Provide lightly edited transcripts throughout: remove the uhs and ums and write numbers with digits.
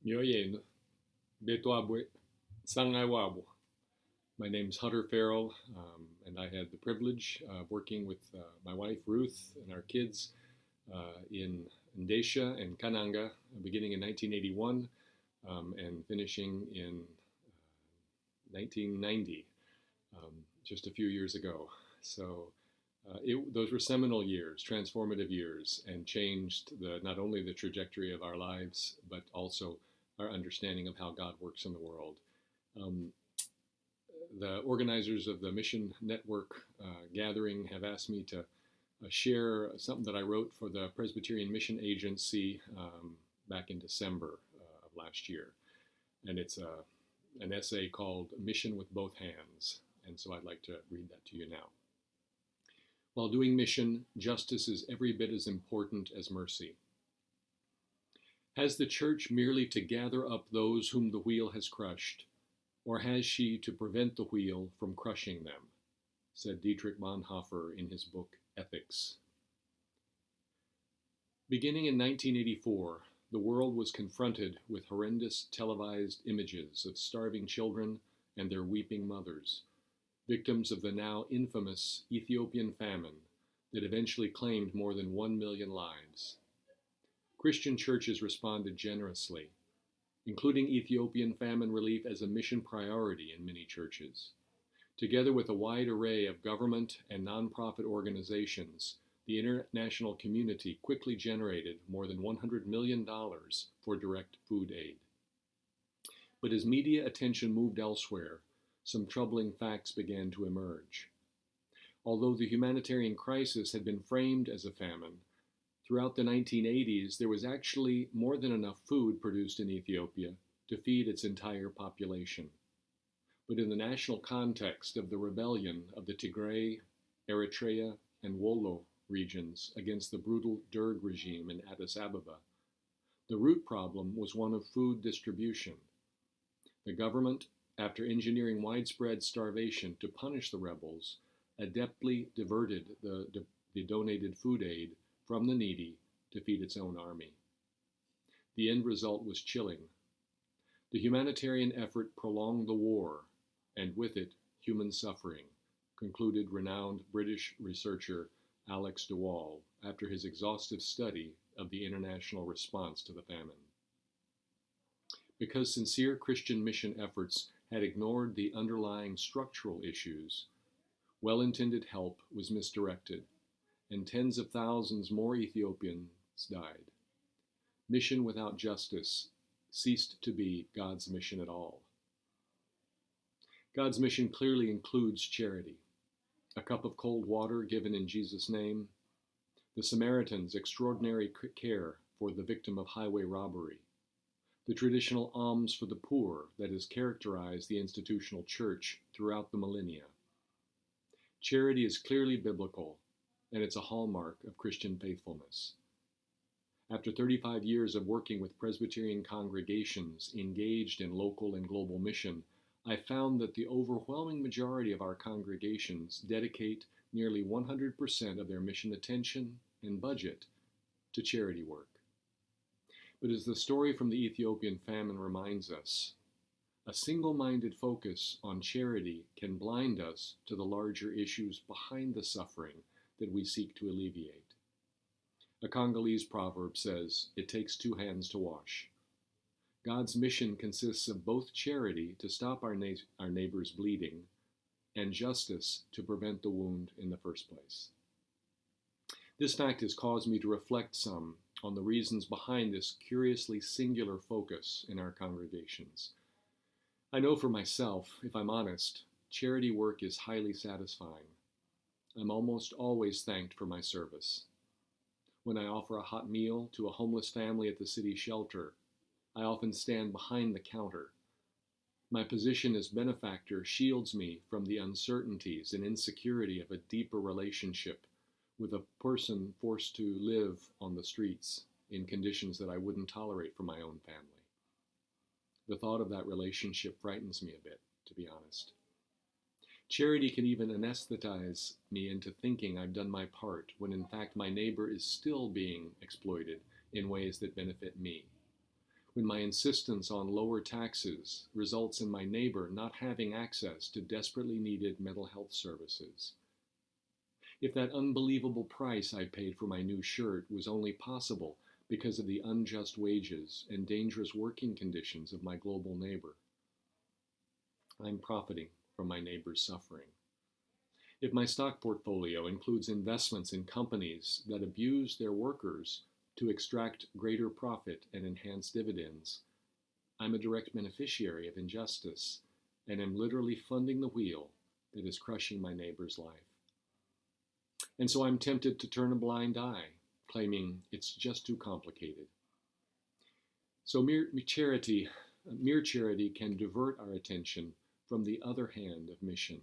Myoyen, Betwabwe, Sangaiwabo. My name's Hunter Farrell, and I had the privilege of working with my wife Ruth and our kids in Ndesha and Kananga, beginning in 1981 and finishing in 1990, just a few years ago. So those were seminal years, transformative years, and changed not only the trajectory of our lives, but also our understanding of how God works in the world. Um, the organizers of the Mission Network gathering have asked me to share something that I wrote for the Presbyterian Mission Agency back in December of last year. And it's an essay called Mission with Both Hands. And so I'd like to read that to you now. While doing mission, justice is every bit as important as mercy. Has the church merely to gather up those whom the wheel has crushed, or has she to prevent the wheel from crushing them? Said Dietrich Bonhoeffer in his book Ethics. Beginning in 1984, the world was confronted with horrendous televised images of starving children and their weeping mothers, victims of the now infamous Ethiopian famine that eventually claimed more than 1 million lives. Christian churches responded generously, including Ethiopian famine relief as a mission priority in many churches. Together with a wide array of government and nonprofit organizations, the international community quickly generated more than $100 million for direct food aid. But as media attention moved elsewhere, some troubling facts began to emerge. Although the humanitarian crisis had been framed as a famine, throughout the 1980s there was actually more than enough food produced in Ethiopia to feed its entire population. But in the national context of the rebellion of the Tigray, Eritrea, and Wollo regions against the brutal Derg regime in Addis Ababa, the root problem was one of food distribution. The government, after engineering widespread starvation to punish the rebels, adeptly diverted the donated food aid from the needy to feed its own army. The end result was chilling. The humanitarian effort prolonged the war, and with it, human suffering, concluded renowned British researcher Alex de Waal after his exhaustive study of the international response to the famine. Because sincere Christian mission efforts had ignored the underlying structural issues, well-intended help was misdirected, and tens of thousands more Ethiopians died. Mission without justice ceased to be God's mission at all. God's mission clearly includes charity. A cup of cold water given in Jesus' name, the Samaritan's extraordinary care for the victim of highway robbery, the traditional alms for the poor that has characterized the institutional church throughout the millennia. Charity is clearly biblical, and it's a hallmark of Christian faithfulness. After 35 years of working with Presbyterian congregations engaged in local and global mission, I found that the overwhelming majority of our congregations dedicate nearly 100% of their mission attention and budget to charity work. But as the story from the Ethiopian famine reminds us, a single-minded focus on charity can blind us to the larger issues behind the suffering that we seek to alleviate. A Congolese proverb says, "It takes two hands to wash." God's mission consists of both charity to stop our neighbor's bleeding and justice to prevent the wound in the first place. This fact has caused me to reflect some on the reasons behind this curiously singular focus in our congregations. I know for myself, if I'm honest, charity work is highly satisfying. I'm almost always thanked for my service. When I offer a hot meal to a homeless family at the city shelter, I often stand behind the counter. My position as benefactor shields me from the uncertainties and insecurity of a deeper relationship with a person forced to live on the streets in conditions that I wouldn't tolerate for my own family. The thought of that relationship frightens me a bit, to be honest. Charity can even anesthetize me into thinking I've done my part, when in fact my neighbor is still being exploited in ways that benefit me. when my insistence on lower taxes results in my neighbor not having access to desperately needed mental health services, if that unbelievable price I paid for my new shirt was only possible because of the unjust wages and dangerous working conditions of my global neighbor, I'm profiting from my neighbor's suffering. If my stock portfolio includes investments in companies that abuse their workers to extract greater profit and enhance dividends, I'm a direct beneficiary of injustice and am literally funding the wheel that is crushing my neighbor's life. And so I'm tempted to turn a blind eye, claiming it's just too complicated. So mere charity can divert our attention from the other hand of mission,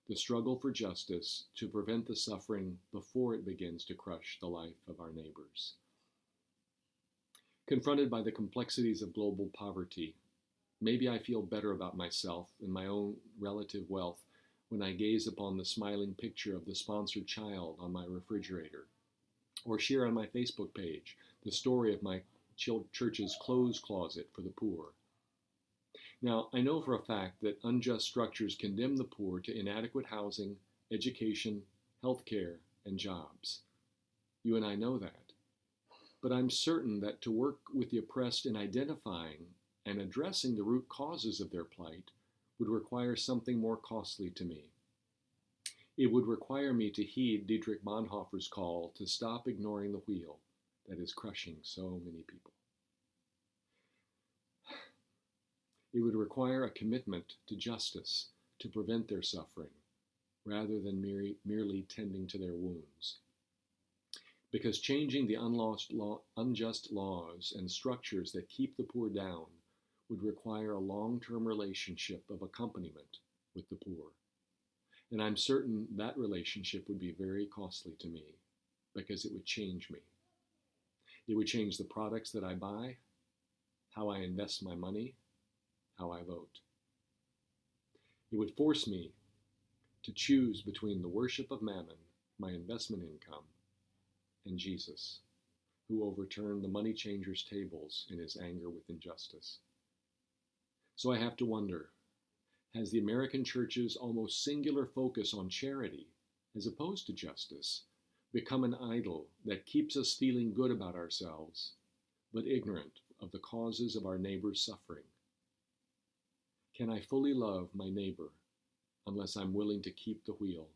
the struggle for justice to prevent the suffering before it begins to crush the life of our neighbors. Confronted by the complexities of global poverty, maybe I feel better about myself and my own relative wealth when I gaze upon the smiling picture of the sponsored child on my refrigerator, or share on my Facebook page the story of my church's clothes closet for the poor. Now, I know for a fact that unjust structures condemn the poor to inadequate housing, education, health care, and jobs. You and I know that. But I'm certain that to work with the oppressed in identifying and addressing the root causes of their plight would require something more costly to me. It would require me to heed Dietrich Bonhoeffer's call to stop ignoring the wheel that is crushing so many people. It would require a commitment to justice to prevent their suffering, rather than merely tending to their wounds. Because changing the unjust laws and structures that keep the poor down would require a long-term relationship of accompaniment with the poor. And I'm certain that relationship would be very costly to me, because it would change me. It would change the products that I buy, how I invest my money, how I vote. It would force me to choose between the worship of mammon, my investment income, and Jesus, who overturned the money changers' tables in his anger with injustice. So I have to wonder, has the American church's almost singular focus on charity, as opposed to justice, become an idol that keeps us feeling good about ourselves, but ignorant of the causes of our neighbor's suffering? Can I fully love my neighbor unless I'm willing to keep the wheel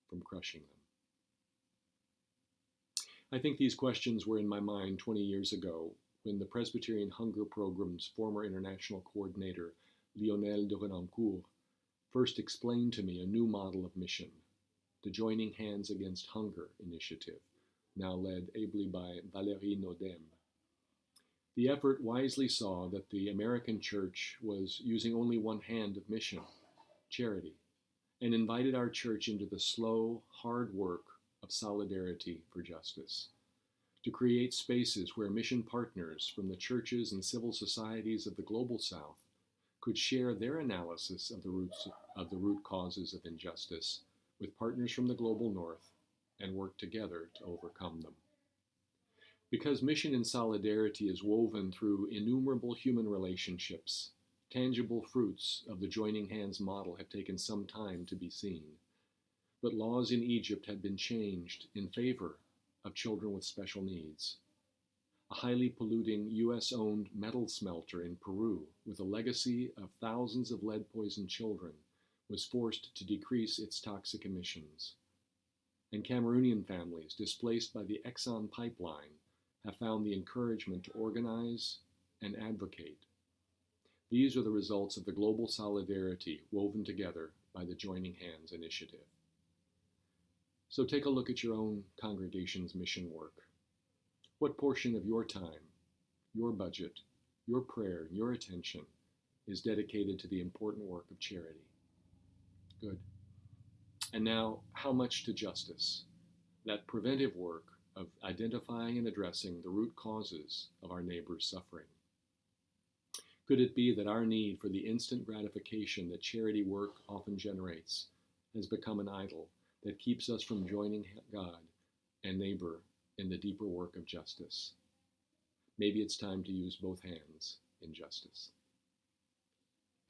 from crushing them? I think these questions were in my mind 20 years ago when the Presbyterian Hunger Program's former international coordinator, Lionel de Renancourt, first explained to me a new model of mission, the Joining Hands Against Hunger initiative, now led ably by Valérie Nodem. The effort wisely saw that the American church was using only one hand of mission, charity, and invited our church into the slow, hard work of solidarity for justice, to create spaces where mission partners from the churches and civil societies of the Global South could share their analysis of the root causes of injustice with partners from the Global North and work together to overcome them. Because mission and solidarity is woven through innumerable human relationships, tangible fruits of the Joining Hands model have taken some time to be seen. But laws in Egypt had been changed in favor of children with special needs. A highly polluting US-owned metal smelter in Peru with a legacy of thousands of lead-poisoned children was forced to decrease its toxic emissions. And Cameroonian families displaced by the Exxon pipeline have found the encouragement to organize and advocate. These are the results of the global solidarity woven together by the Joining Hands initiative. So take a look at your own congregation's mission work. What portion of your time, your budget, your prayer, and your attention is dedicated to the important work of charity? Good. And now, how much to justice, that preventive work of identifying and addressing the root causes of our neighbor's suffering? Could it be that our need for the instant gratification that charity work often generates has become an idol that keeps us from joining God and neighbor in the deeper work of justice? Maybe it's time to use both hands in justice.